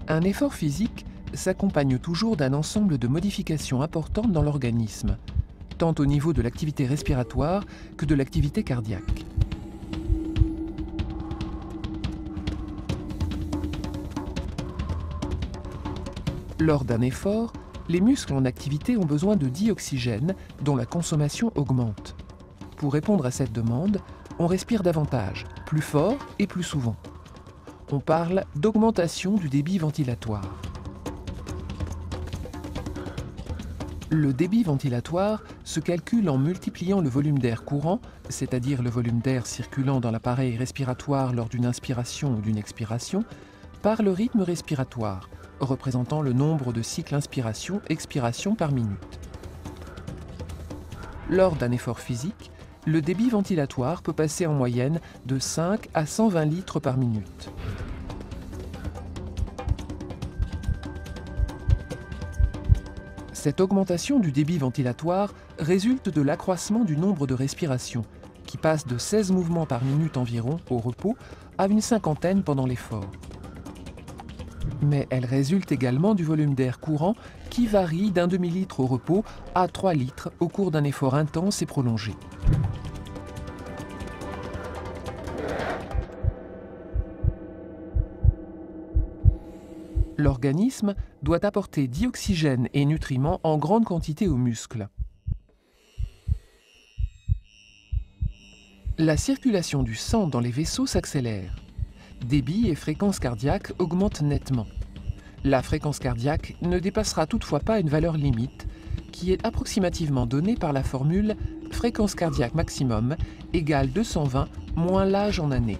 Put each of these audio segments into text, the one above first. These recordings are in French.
Un effort physique s'accompagne toujours d'un ensemble de modifications importantes dans l'organisme, tant au niveau de l'activité respiratoire que de l'activité cardiaque. Lors d'un effort, les muscles en activité ont besoin de dioxygène dont la consommation augmente. Pour répondre à cette demande, on respire davantage, plus fort et plus souvent. On parle d'augmentation du débit ventilatoire. Le débit ventilatoire se calcule en multipliant le volume d'air courant, c'est-à-dire le volume d'air circulant dans l'appareil respiratoire lors d'une inspiration ou d'une expiration, par le rythme respiratoire, représentant le nombre de cycles inspiration-expiration par minute. Lors d'un effort physique, le débit ventilatoire peut passer en moyenne de 5 à 120 litres par minute. Cette augmentation du débit ventilatoire résulte de l'accroissement du nombre de respirations, qui passe de 16 mouvements par minute environ au repos à une cinquantaine pendant l'effort. Mais elle résulte également du volume d'air courant qui varie d'un demi-litre au repos à 3 litres au cours d'un effort intense et prolongé. L'organisme doit apporter dioxygène et nutriments en grande quantité aux muscles. La circulation du sang dans les vaisseaux s'accélère. Débit et fréquence cardiaque augmentent nettement. La fréquence cardiaque ne dépassera toutefois pas une valeur limite, qui est approximativement donnée par la formule fréquence cardiaque maximum égale 220 moins l'âge en années.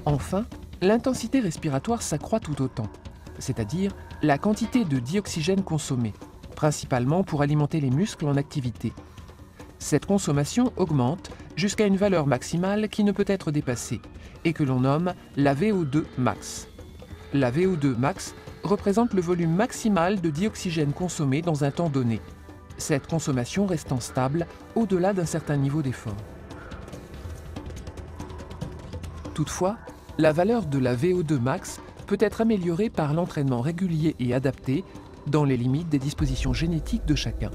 Enfin, l'intensité respiratoire s'accroît tout autant, c'est-à-dire la quantité de dioxygène consommée, principalement pour alimenter les muscles en activité. Cette consommation augmente jusqu'à une valeur maximale qui ne peut être dépassée et que l'on nomme la VO2 max. La VO2 max représente le volume maximal de dioxygène consommé dans un temps donné, cette consommation restant stable au-delà d'un certain niveau d'effort. Toutefois, la valeur de la VO2 max peut être améliorée par l'entraînement régulier et adapté dans les limites des dispositions génétiques de chacun.